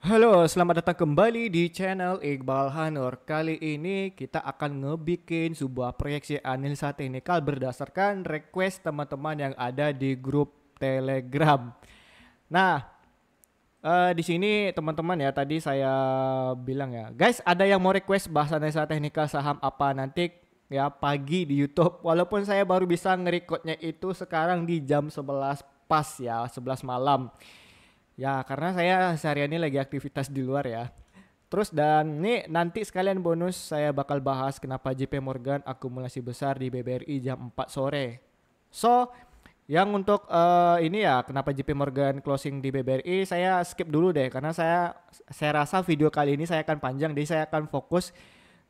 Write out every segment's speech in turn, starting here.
Halo, selamat datang kembali di channel Iqbal Hanur. Kali ini kita akan ngebikin sebuah proyeksi analisa teknikal berdasarkan request teman-teman yang ada di grup Telegram. Nah, di sini teman-teman ya, tadi saya bilang ya, guys, ada yang mau request bahas analisa teknikal saham apa nanti ya pagi di YouTube. Walaupun saya baru bisa ngerekodnya itu sekarang di jam 11 pas ya, 11 malam. Ya, karena saya seharian ini lagi aktivitas di luar ya. Terus dan nih nanti sekalian bonus saya bakal bahas kenapa JP Morgan akumulasi besar di BBRI jam 4 sore. So, yang untuk ini ya kenapa JP Morgan closing di BBRI saya skip dulu deh karena saya rasa video kali ini saya akan panjang jadi saya akan fokus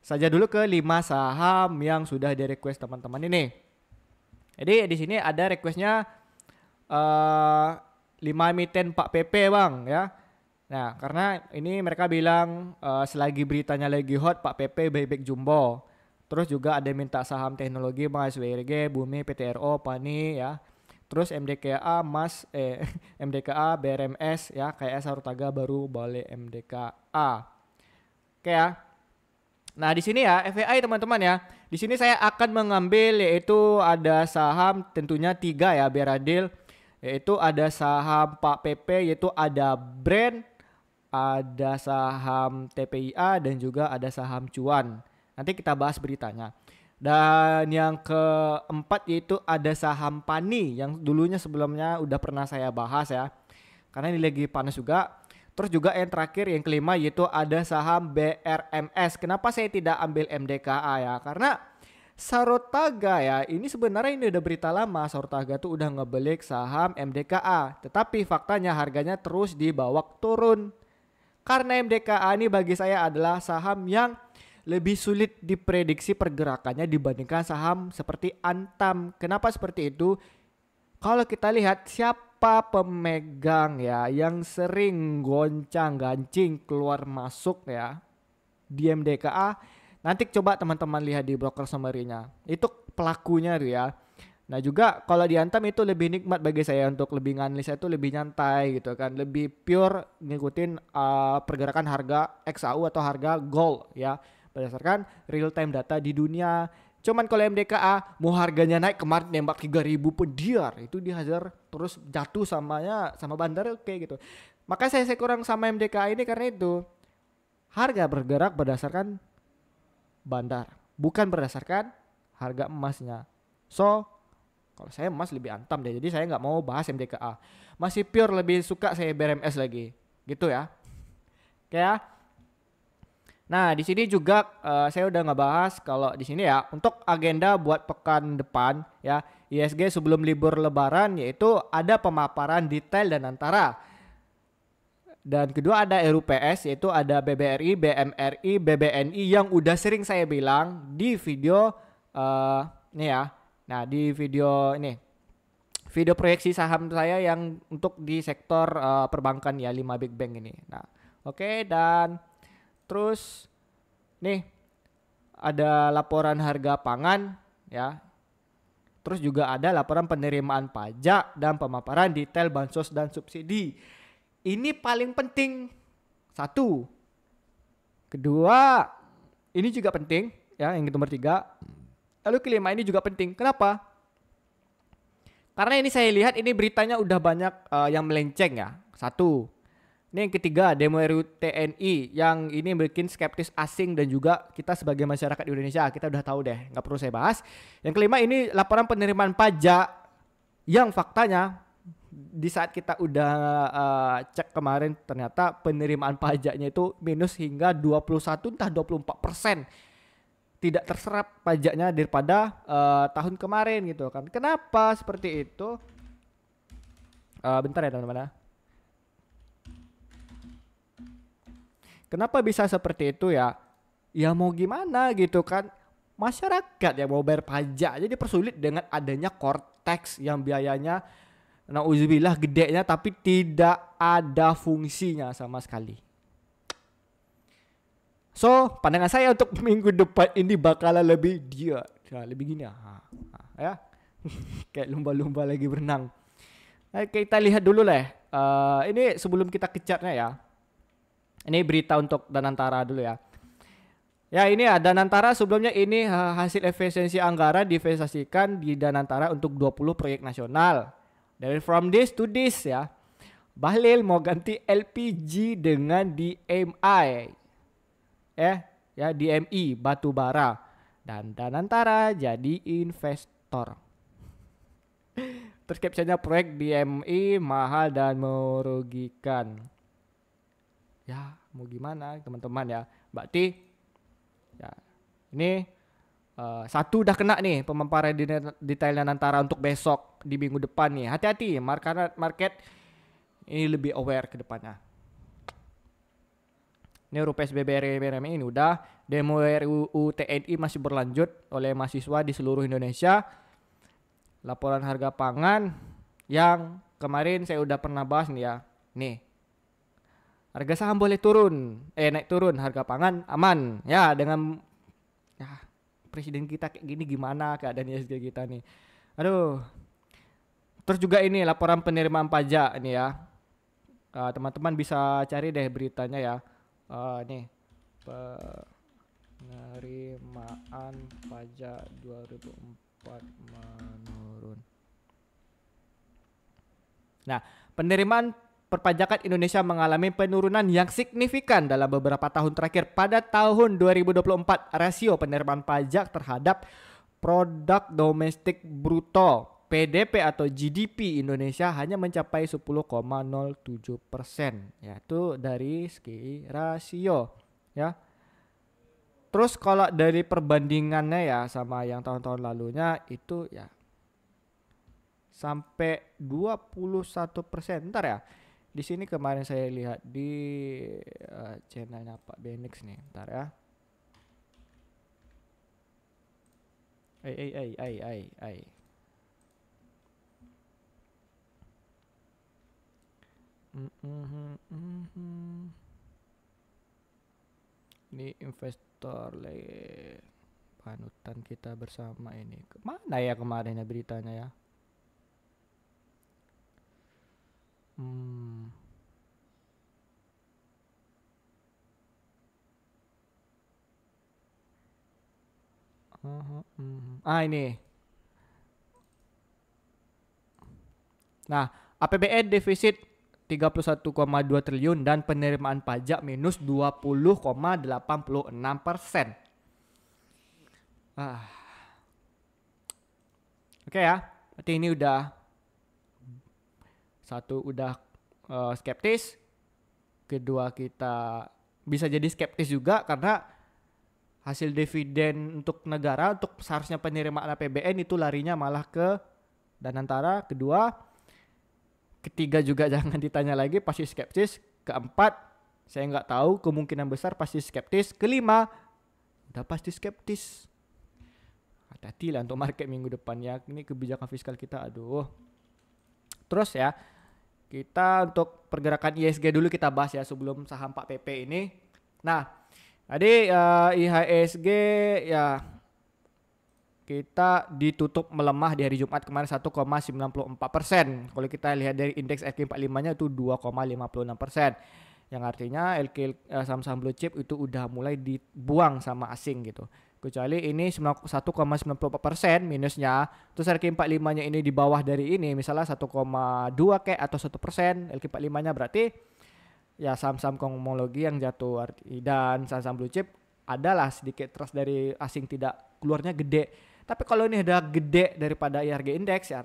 saja dulu ke 5 saham yang sudah di request teman-teman ini. Jadi di sini ada requestnya 5 emiten Pak PP bang ya. Nah karena ini mereka bilang selagi beritanya lagi hot Pak PP buyback jumbo. Terus juga ada yang minta saham teknologi Bang SWRG, Bumi, PTRO, Pani ya. Terus MDKA, MDKA, BRMS ya, kayak Sarutaga baru boleh MDKA. Oke ya. Nah di sini ya FYI teman-teman ya. Di sini saya akan mengambil yaitu ada saham tentunya 3 ya biar adil. Yaitu ada saham Pak PP, yaitu ada Brand, ada saham TPIA dan juga ada saham Cuan. Nanti kita bahas beritanya. Dan yang keempat yaitu ada saham Pani yang dulunya sebelumnya udah pernah saya bahas ya. Karena ini lagi panas juga. Terus juga yang terakhir yang kelima yaitu ada saham BRMS. Kenapa saya tidak ambil MDKA ya? Karena Saratoga ya, ini sebenarnya ini udah berita lama. Saratoga tuh udah ngebelik saham MDKA, tetapi faktanya harganya terus dibawa turun. Karena MDKA ini bagi saya adalah saham yang lebih sulit diprediksi pergerakannya dibandingkan saham seperti Antam. Kenapa seperti itu? Kalau kita lihat siapa pemegang ya yang sering goncang-gancing keluar masuk ya di MDKA. Nanti coba teman-teman lihat di broker summary-nya. Itu pelakunya tuh ya. Nah juga kalau di Antam itu lebih nikmat bagi saya untuk lebih nganalisa itu lebih nyantai gitu kan. Lebih pure ngikutin pergerakan harga XAU atau harga gold ya. Berdasarkan real time data di dunia. Cuman kalau MDKA mau harganya naik kemarin nembak 3.000 pun diar. Itu dihajar terus jatuh sama bandar oke gitu. Maka saya kurang sama MDKA ini karena itu. Harga bergerak berdasarkan bandar, bukan berdasarkan harga emasnya. So, kalau saya emas lebih Antam deh, jadi saya nggak mau bahas MDKA. Masih pure lebih suka saya BRMS lagi, gitu ya. Oke ya. Nah, di sini juga saya udah ngebahas kalau di sini ya untuk agenda buat pekan depan ya ISG sebelum libur Lebaran yaitu ada pemaparan detail dan antara. Dan kedua ada RUPS yaitu ada BBRI, BMRI, BBNI yang udah sering saya bilang di video ini ya. Nah di video ini video proyeksi saham saya yang untuk di sektor perbankan ya 5 big bank ini. Nah oke, dan terus nih ada laporan harga pangan ya. Terus juga ada laporan penerimaan pajak dan pemaparan detail bansos dan subsidi. Ini paling penting. Satu. Kedua, ini juga penting ya, yang nomor 3. Lalu kelima ini juga penting. Kenapa? Karena ini saya lihat ini beritanya udah banyak yang melenceng ya. Satu. Ini yang ketiga, demo RUU TNI yang ini bikin skeptis asing dan juga kita sebagai masyarakat Indonesia kita udah tahu deh, nggak perlu saya bahas. Yang kelima ini laporan penerimaan pajak yang faktanya di saat kita udah cek kemarin ternyata penerimaan pajaknya itu minus hingga 21 entah 24% tidak terserap pajaknya daripada tahun kemarin gitu kan. Kenapa seperti itu? Bentar ya teman-teman ya. Kenapa bisa seperti itu ya? Ya mau gimana gitu kan. Masyarakat yang mau bayar pajak jadi dipersulit dengan adanya Cortex yang biayanya nauzubillah gedenya tapi tidak ada fungsinya sama sekali. So, pandangan saya untuk minggu depan ini bakalan lebih dia, lebih gini ya. Kayak lumba-lumba lagi berenang. Nah, kita lihat dulu lah. Ini sebelum kita ke chartnya ya. Ini berita untuk Danantara dulu ya. Ya ini ya Danantara sebelumnya ini hasil efisiensi anggaran diinvestasikan di Danantara untuk 20 proyek nasional. Dari from this to this ya. Bahlil mau ganti LPG dengan DMI. Ya DMI batu bara. Dan Danantara jadi investor. Terus captionnya proyek DMI mahal dan merugikan. Ya mau gimana teman-teman ya. Berarti ya ini satu udah kena nih pemaparan detailnya antara untuk besok di minggu depan nih. Hati-hati market ini lebih aware ke depannya. Ini RUU PSBB ini udah, demo RUU TNI masih berlanjut oleh mahasiswa di seluruh Indonesia. Laporan harga pangan yang kemarin saya udah pernah bahas nih ya. Nih. Harga saham boleh turun, naik turun, harga pangan aman. Ya, dengan ya presiden kita kayak gini gimana keadaan ISG kita nih. Aduh. Terus juga ini laporan penerimaan pajak ini ya. Teman-teman bisa cari deh beritanya ya. Nih penerimaan pajak 2004 menurun. Nah, penerimaan perpajakan Indonesia mengalami penurunan yang signifikan dalam beberapa tahun terakhir. Pada tahun 2024, rasio penerimaan pajak terhadap produk domestik bruto PDB atau GDP Indonesia hanya mencapai 10,07%, yaitu dari segi rasio ya. Terus kalau dari perbandingannya ya sama yang tahun-tahun lalunya itu ya sampai 21%. Ntar ya. Di sini kemarin saya lihat di channelnya Pak Benix nih. Ntar ya. Ai. Ini investor panutan kita bersama ini. Kemana ya kemarin ya beritanya ya? Ini. Nah, APBN defisit 31,2 triliun dan penerimaan pajak minus 20,86%. Oke ya, berarti ini udah satu udah skeptis, kedua kita bisa jadi skeptis juga karena hasil dividen untuk negara untuk seharusnya penerimaan APBN itu larinya malah ke Danantara. Kedua, ketiga juga jangan ditanya lagi pasti skeptis. Keempat, saya nggak tahu, kemungkinan besar pasti skeptis. Kelima, udah pasti skeptis. Hati-hati lah untuk market minggu depan ya. Ini kebijakan fiskal kita, aduh. Terus ya, kita untuk pergerakan ISG dulu kita bahas ya sebelum saham Pak PP ini. Nah, tadi IHSG ya kita ditutup melemah di hari Jumat kemarin 1,94%. Kalau kita lihat dari indeks LQ45-nya itu 2,56%. Yang artinya saham-saham blue chip itu udah mulai dibuang sama asing gitu. Kecuali ini 1,94% minusnya. Terus LQ45-nya ini di bawah dari ini misalnya 1,2 kayak atau 1% LQ45-nya berarti ya saham-saham komologi yang jatuh. Dan saham-saham blue chip adalah sedikit trust dari asing tidak keluarnya gede. Tapi kalau ini ada gede daripada IHSG index ya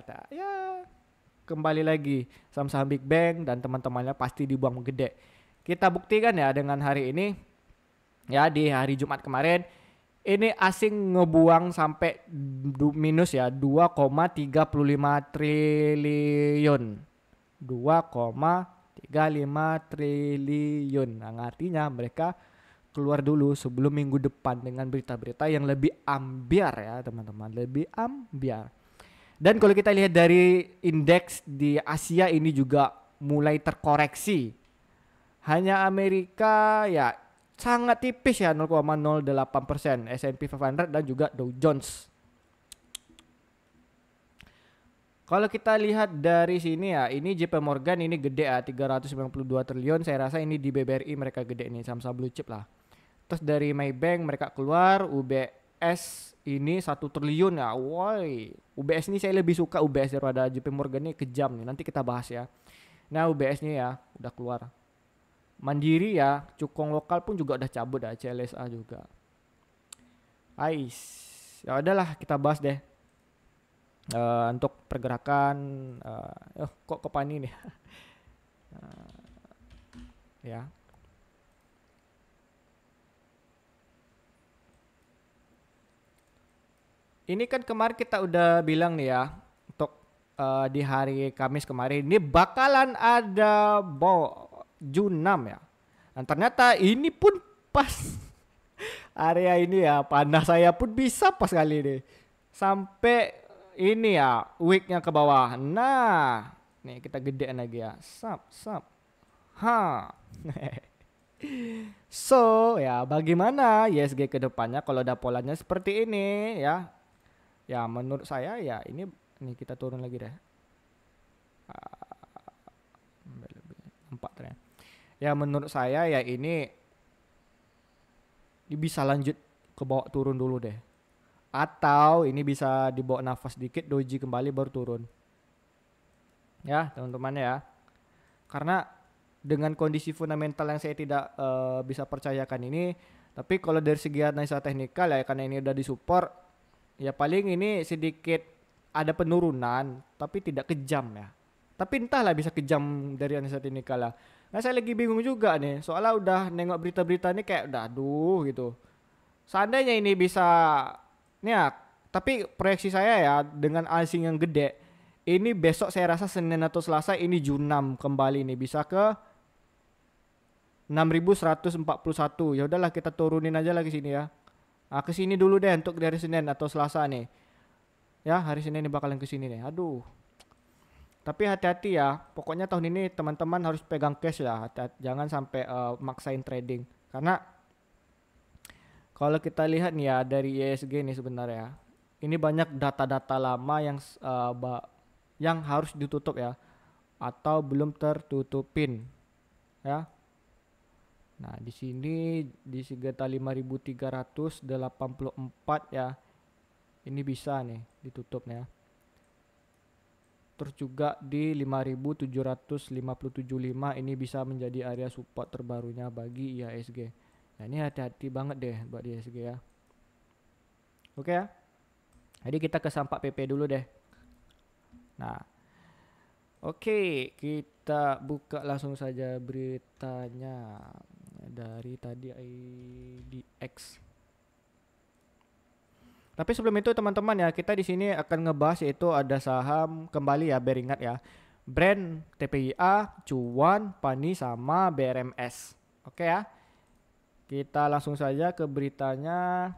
kembali lagi saham-saham Big Bang dan teman-temannya pasti dibuang gede. Kita buktikan ya dengan hari ini ya di hari Jumat kemarin ini asing ngebuang sampai minus ya 2,35 triliun. 2,35 triliun. Nah, artinya mereka keluar dulu sebelum minggu depan dengan berita-berita yang lebih ambiar ya teman-teman, lebih ambiar. Dan kalau kita lihat dari indeks di Asia ini juga mulai terkoreksi. Hanya Amerika ya sangat tipis ya 0,08%, S&P 500 dan juga Dow Jones. Kalau kita lihat dari sini ya, ini JP Morgan ini gede ya, 392 triliun. Saya rasa ini di BBRI mereka gede nih, saham-saham blue chip lah. Terus dari Maybank mereka keluar, UBS ini 1 triliun ya. Woi, UBS ini saya lebih suka UBS daripada JP Morgan, ini kejam nih. Nanti kita bahas ya. Nah, UBS nya ya udah keluar. Mandiri ya, cukong lokal pun juga udah cabut ya, CLSA juga. Ais. Ya udahlah kita bahas deh. Untuk pergerakan kok ke pani nih. Ya. Ini kan kemarin kita udah bilang nih ya, untuk di hari Kamis kemarin ini bakalan ada Junam ya. Dan ternyata ini pun pas area ini ya, panah saya pun bisa pas kali ini. Sampai ini ya, wicknya ke bawah. Nah, nih kita gedein lagi ya. Sap. Ha. So, ya bagaimana ISG ke depannya kalau ada polanya seperti ini ya. Ya menurut saya ya ini kita turun lagi deh. Empat ternyata. Ya menurut saya ya ini bisa lanjut ke bawah turun dulu deh. Atau ini bisa dibawa nafas dikit, doji kembali baru turun. Ya teman-teman ya. Karena dengan kondisi fundamental yang saya tidak bisa percayakan ini, tapi kalau dari segi analisa teknikal ya, karena ini udah disupport, ya paling ini sedikit ada penurunan, tapi tidak kejam ya. Tapi entahlah bisa kejam dari analisa teknikal lah. Nah saya lagi bingung juga nih, soalnya udah nengok berita-berita ini kayak udah aduh gitu. Seandainya ini bisa, ya tapi proyeksi saya ya dengan asing yang gede, ini besok saya rasa Senin atau Selasa ini Junam kembali nih bisa ke 6.141. Ya udahlah kita turunin aja lagi sini ya. Nah, ke sini dulu deh untuk dari Senin atau Selasa nih. Ya, hari Senin ini bakalan ke sini nih. Aduh. Tapi hati-hati ya. Pokoknya tahun ini teman-teman harus pegang cash ya. Jangan sampai maksain trading. Karena kalau kita lihat nih ya dari ISG nih sebenarnya. Ini banyak data-data lama yang harus ditutup ya. Atau belum tertutupin. Ya. Nah, di sini di sekitar 5.384 ya. Ini bisa nih ditutup ya. Terus juga di 5.757.5 ini bisa menjadi area support terbarunya bagi IHSG. Nah, ini hati-hati banget deh buat IHSG ya. Oke ya. Jadi kita ke saham PP dulu deh. Nah, oke, kita buka langsung saja beritanya dari tadi IDX. Tapi sebelum itu teman-teman ya, kita di sini akan ngebahas yaitu ada saham kembali ya, biar ingat ya. Brand, TPIA, Cuan, Pani sama BRMS. Oke ya. Kita langsung saja ke beritanya.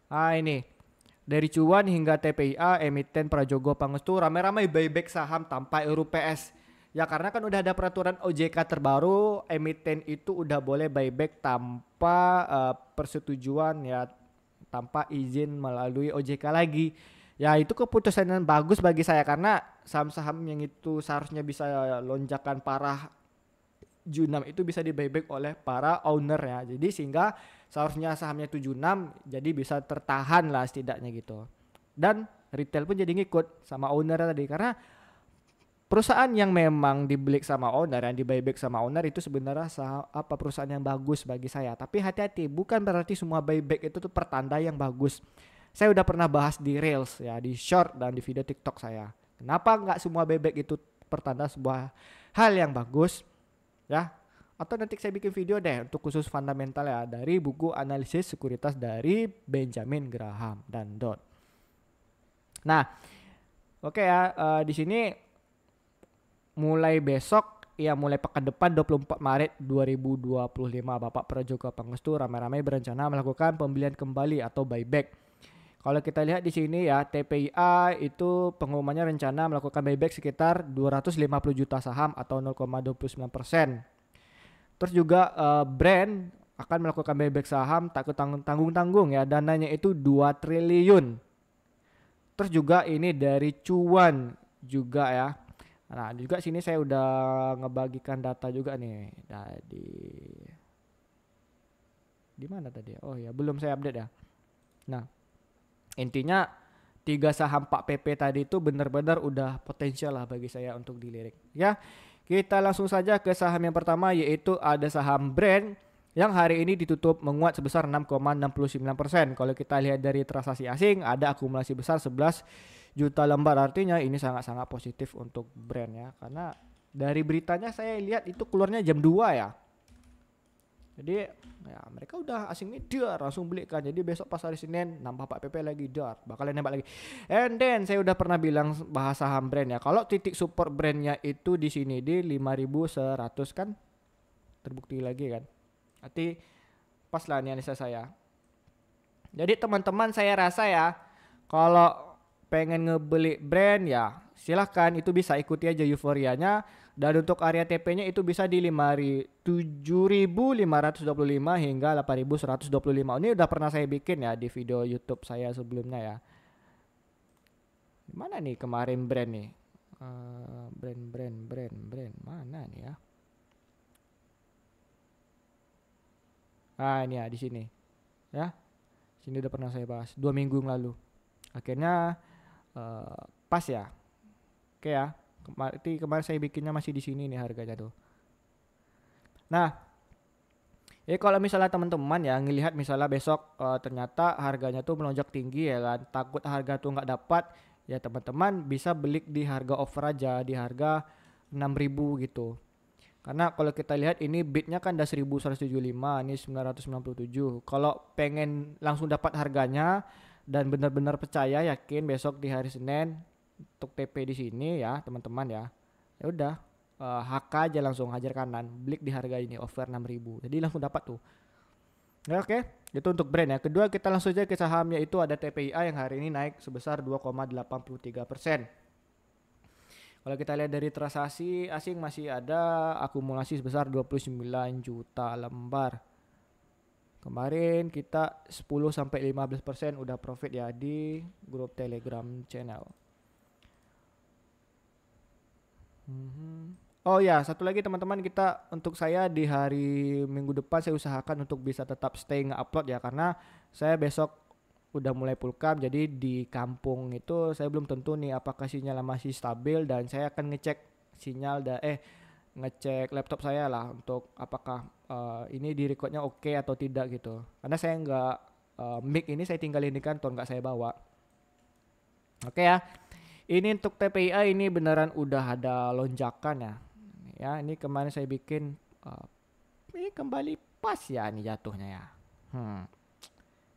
Ini. Dari Cuan hingga TPIA, emiten Prajogo Pangestu ramai-ramai buyback saham tanpa RUPS. Ya karena kan udah ada peraturan OJK terbaru, emiten itu udah boleh buyback tanpa persetujuan ya, tanpa izin melalui OJK lagi. Ya itu keputusan yang bagus bagi saya karena saham-saham yang itu seharusnya bisa lonjakan parah Junam itu bisa di buyback oleh para owner ya. Jadi sehingga seharusnya sahamnya 76 jadi bisa tertahan lah setidaknya gitu. Dan retail pun jadi ngikut sama owner tadi karena perusahaan yang memang dibeli sama owner, yang di buyback sama owner itu sebenarnya perusahaan yang bagus bagi saya. Tapi hati-hati, bukan berarti semua buyback itu tuh pertanda yang bagus. Saya udah pernah bahas di Reels ya, di short dan di video TikTok saya. Kenapa nggak semua buyback itu pertanda sebuah hal yang bagus ya? Atau nanti saya bikin video deh untuk khusus fundamental ya dari buku analisis sekuritas dari Benjamin Graham dan Dodd. Nah, oke ya, di sini mulai besok ya, mulai pekan depan 24 Maret 2025 Bapak Prajogo Pangestu ramai-ramai berencana melakukan pembelian kembali atau buyback. Kalau kita lihat di sini ya, TPIA itu pengumumannya rencana melakukan buyback sekitar 250 juta saham atau 0,29%. Terus juga brand akan melakukan buyback saham tak tanggung-tanggung ya, dananya itu 2 triliun. Terus juga ini dari cuan juga ya. Nah, juga sini saya udah ngebagikan data juga nih. Di mana tadi? Oh ya, belum saya update ya. Nah, intinya tiga saham Pak PP tadi itu benar-benar udah potensial lah bagi saya untuk dilirik. Ya, kita langsung saja ke saham yang pertama, yaitu ada saham Brand yang hari ini ditutup menguat sebesar 6,69%. Kalau kita lihat dari transaksi asing, ada akumulasi besar 11 juta lembar. Artinya ini sangat-sangat positif untuk Brand ya. Karena dari beritanya saya lihat itu keluarnya jam 2 ya. Jadi ya mereka udah asing nih dar langsung beli kan. Jadi besok pas hari Senin nambah Pak PP lagi dar, bakalan nembak lagi. And then saya udah pernah bilang bahas saham Brand ya. Kalau titik support Brandnya itu di sini di 5.100 kan, terbukti lagi kan. Berarti pas lah analisa saya. Jadi teman-teman saya rasa ya, kalau pengen ngebeli Brand ya silahkan, itu bisa ikuti aja euforianya. Dan untuk area TP-nya itu bisa di 7.525 hingga 8.125. Ini udah pernah saya bikin ya di video YouTube saya sebelumnya ya. Mana nih kemarin Brand nih? Brand mana nih ya? Ini ya di sini. Ya. Sini udah pernah saya bahas 2 minggu yang lalu. Akhirnya pas ya. Oke ya. Kemarin saya bikinnya masih di sini nih harganya tuh. Nah, kalau misalnya teman-teman ya ngelihat misalnya besok ternyata harganya tuh melonjak tinggi ya kan, takut harga tuh nggak dapat, ya teman-teman bisa beli di harga offer aja di harga 6.000 gitu. Karena kalau kita lihat ini bidnya kan udah 1.175, ini 997. Kalau pengen langsung dapat harganya dan benar-benar percaya yakin besok di hari Senin untuk TP di sini ya teman-teman ya. Ya udah HK aja langsung hajar kanan, beli di harga ini offer 6.000. Jadi langsung dapat tuh. Ya, oke, itu untuk Brand ya. Kedua kita langsung aja ke sahamnya, itu ada TPIA yang hari ini naik sebesar 2,83%. Kalau kita lihat dari transaksi asing masih ada akumulasi sebesar 29 juta lembar. Kemarin kita 10-15% udah profit ya di grup Telegram channel. Oh ya, satu lagi teman-teman, kita untuk saya di hari minggu depan saya usahakan untuk bisa tetap stay nge-upload ya, karena saya besok udah mulai pulkam, jadi di kampung itu saya belum tentu nih apakah sinyal masih stabil, dan saya akan ngecek sinyal ngecek laptop saya lah untuk apakah ini di recordnya oke atau tidak gitu. Karena saya nggak mic ini saya tinggalin di kantor, nggak saya bawa. Oke ya. Ini untuk TPIA ini beneran udah ada lonjakan ya. Ya, ini kemarin saya bikin ini kembali pas ya ini jatuhnya ya.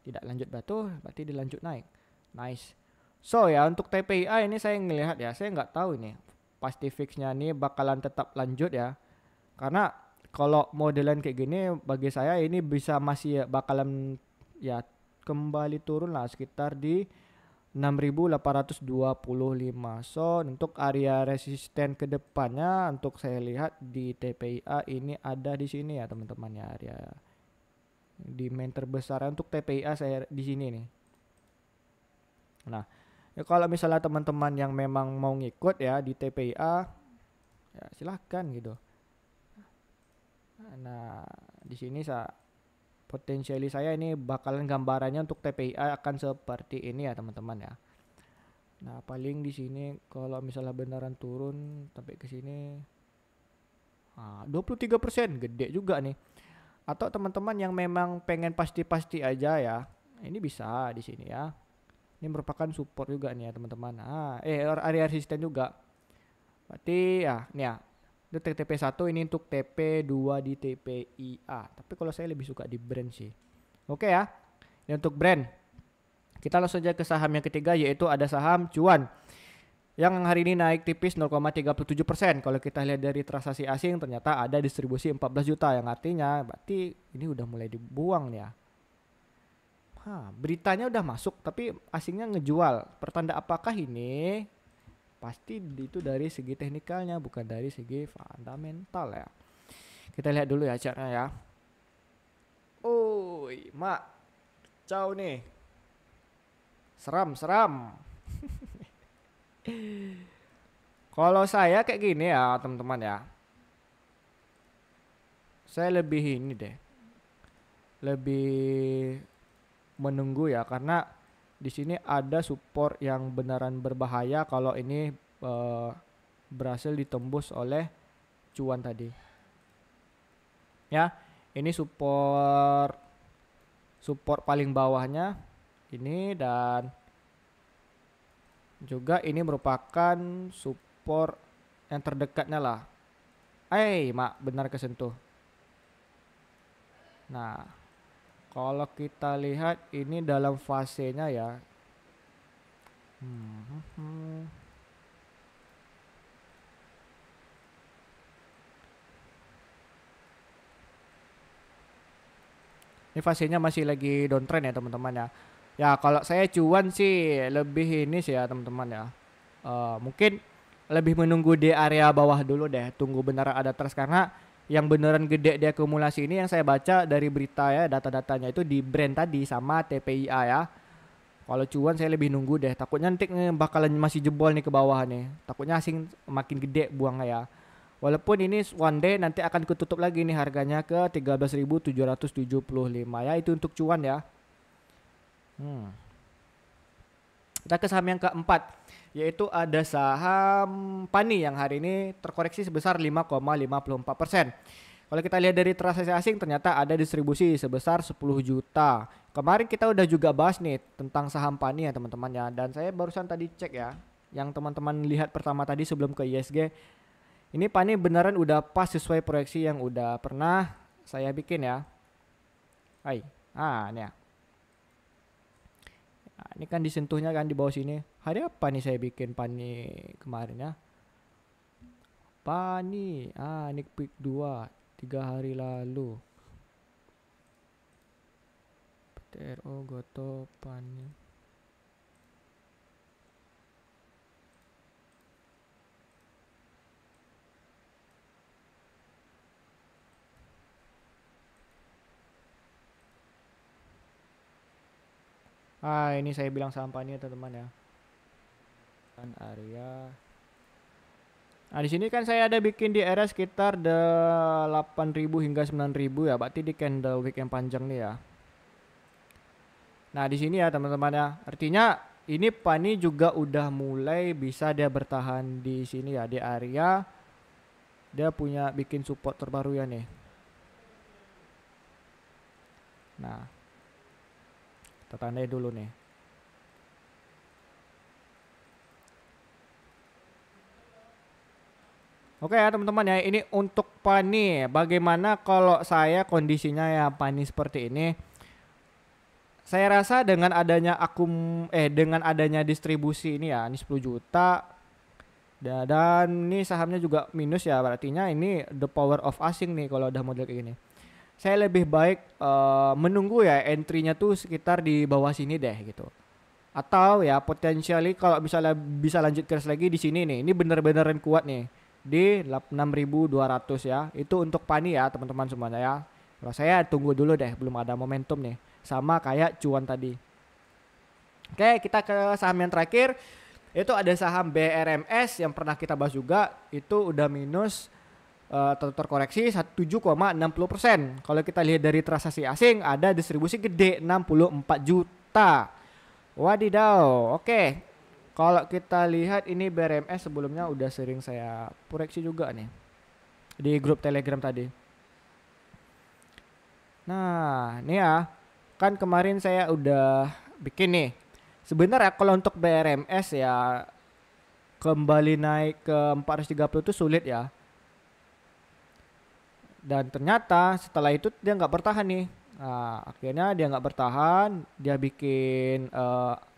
Tidak lanjut batu, berarti dilanjut naik. Nice. So ya untuk TPIA ini saya ngelihat ya, saya nggak tahu ini pasti fixnya nih bakalan tetap lanjut ya. Karena kalau modelan kayak gini bagi saya ini bisa masih ya, bakalan ya kembali turun lah sekitar di 6.825. So untuk area resisten ke depannya untuk saya lihat di TPIA ini ada di sini ya teman-teman ya, area demand terbesar untuk TPIA saya di sini nih. Nah, ya kalau misalnya teman-teman yang memang mau ngikut ya di TPIA ya silahkan gitu. Nah, di sini potensiali saya ini bakalan gambarannya untuk TPIA akan seperti ini ya teman-teman ya. Nah paling di sini kalau misalnya beneran turun sampai ke sini 23%, gede juga nih. Atau teman-teman yang memang pengen pasti-pasti aja ya, ini bisa di sini ya. Ini merupakan support juga nih ya teman-teman. Area resisten juga. Berarti ya nih ya, itu TP1 ini untuk TP2 di TPIA. Tapi kalau saya lebih suka di Brand sih. Oke ya. Ini untuk Brand. Kita langsung aja ke saham yang ketiga, yaitu ada saham Cuan yang hari ini naik tipis 0,37%. Kalau kita lihat dari transaksi asing ternyata ada distribusi 14 juta, yang artinya berarti ini udah mulai dibuang nih ya. Beritanya udah masuk tapi asingnya ngejual. Pertanda apakah ini? Pasti itu dari segi teknikalnya, bukan dari segi fundamental ya. Kita lihat dulu ya chartnya ya. Mak, ciao nih. Seram. Kalau saya kayak gini ya teman-teman ya. Saya lebih ini deh. Lebih menunggu ya karena di sini ada support yang beneran berbahaya kalau ini eh, berhasil ditembus oleh cuan tadi. Ya, ini support support paling bawahnya ini dan juga ini merupakan support yang terdekatnya lah. Mak, benar kesentuh. Nah, kalau kita lihat ini dalam fasenya ya. Hmm, hmm, hmm. Ini fasenya masih lagi downtrend ya teman-teman ya. Ya kalau saya cuan sih lebih ini sih ya teman-teman ya. Mungkin lebih menunggu di area bawah dulu deh. Tunggu beneran ada trust karena yang beneran gede di akumulasi ini yang saya baca dari berita ya data-datanya itu di brand tadi sama TPIA ya. Kalau cuan saya lebih nunggu deh. Takutnya nanti bakalan masih jebol nih ke bawah nih. Takutnya asing makin gede buang ya. Walaupun ini one day nanti akan ketutup lagi nih harganya ke 13.775 ya itu untuk cuan ya. Hmm. Kita ke saham yang keempat yaitu ada saham Pani yang hari ini terkoreksi sebesar 5,54%. Kalau kita lihat dari transaksi asing ternyata ada distribusi sebesar 10 juta. Kemarin kita udah juga bahas nih tentang saham Pani ya teman-teman ya dan saya barusan tadi cek ya yang teman-teman lihat pertama tadi sebelum ke ISG. Ini Pani beneran udah pas sesuai proyeksi yang udah pernah saya bikin ya. Hai. Ini ya. Nah, ini kan disentuhnya kan di bawah sini. Hari apa nih saya bikin Pani kemarin ya? Pani. Ini peak 2 3 hari lalu. PTRO Goto Pani. Ini saya bilang saham Pani ya teman-teman ya. Kan area. Nah, di sini kan saya ada bikin di area sekitar 8.000 hingga 9.000 ya, berarti di candle week yang panjang nih ya. Nah, di sini ya teman-teman ya. Artinya ini Pani juga udah mulai bisa dia bertahan di sini ya di area. Dia punya bikin support terbaru ya nih. Nah, kita tandai dulu nih. Oke ya teman-teman ya, ini untuk Pani. Bagaimana kalau saya kondisinya ya Pani seperti ini? Saya rasa dengan adanya dengan adanya distribusi ini ya, ini 10 juta dan ini sahamnya juga minus ya, artinya ini the power of asing nih kalau udah model kayak gini. Saya lebih baik menunggu ya entry-nya tuh sekitar di bawah sini deh gitu. Atau ya potensially kalau misalnya bisa lanjut crash lagi di sini nih. Ini bener-beneran kuat nih di 6.200 ya. Itu untuk Pani ya teman-teman semuanya ya. Kalau saya tunggu dulu deh, belum ada momentum nih. Sama kayak cuan tadi. Oke, kita ke saham yang terakhir. Itu ada saham BRMS yang pernah kita bahas juga. Itu udah minus terkoreksi 7,60%. Kalau kita lihat dari transaksi asing ada distribusi gede 64 juta. Wadidaw. Oke. Kalau kita lihat ini BRMS sebelumnya udah sering saya proyeksi juga nih di grup Telegram tadi. Nah, ini ya. Kan kemarin saya udah bikin nih. Sebenarnya kalau untuk BRMS ya kembali naik ke 430 itu sulit ya. Dan ternyata setelah itu dia nggak bertahan nih. Nah, akhirnya dia nggak bertahan, dia bikin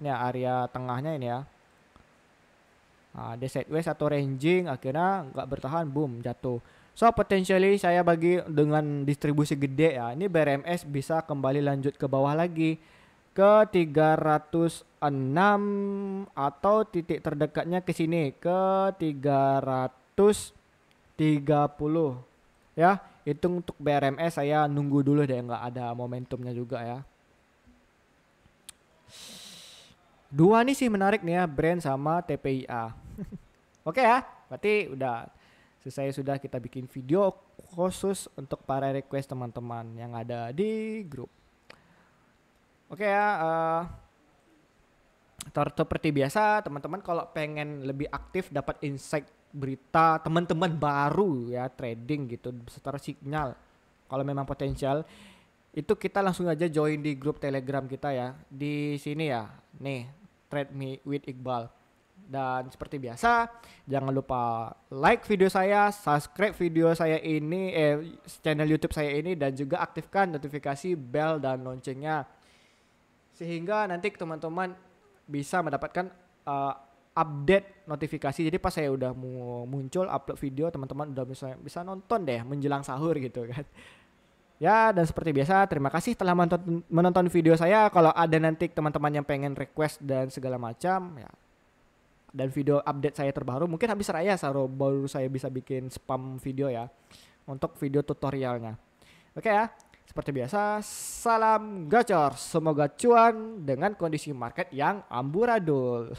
ini area tengahnya ini ya. Dia sideways atau ranging, akhirnya nggak bertahan, boom jatuh. So potentially saya bagi dengan distribusi gede ya, ini BRMS bisa kembali lanjut ke bawah lagi ke 306 atau titik terdekatnya ke sini ke 330 ya. Itu untuk BRMS saya nunggu dulu deh, nggak ada momentumnya juga ya. Dua nih sih menarik nih ya, brand sama TPIA. Oke ya, berarti udah selesai sudah kita bikin video khusus untuk para request teman-teman yang ada di grup. Oke ya, seperti biasa teman-teman kalau pengen lebih aktif dapat insight berita teman-teman baru ya trading gitu secara signal, kalau memang potensial itu kita langsung aja join di grup Telegram kita ya di sini ya nih, Trade Me with Iqbal. Dan seperti biasa jangan lupa like video saya, subscribe video saya ini, channel YouTube saya ini, dan juga aktifkan notifikasi bell dan loncengnya sehingga nanti teman-teman bisa mendapatkan update notifikasi. Jadi pas saya udah muncul upload video, teman-teman udah bisa nonton deh menjelang sahur gitu kan. Ya, dan seperti biasa terima kasih telah menonton video saya. Kalau ada nanti teman-teman yang pengen request dan segala macam ya, dan video update saya terbaru, mungkin habis raya baru saya bisa bikin spam video ya untuk video tutorialnya. Oke ya, seperti biasa salam gacor, semoga cuan dengan kondisi market yang amburadul.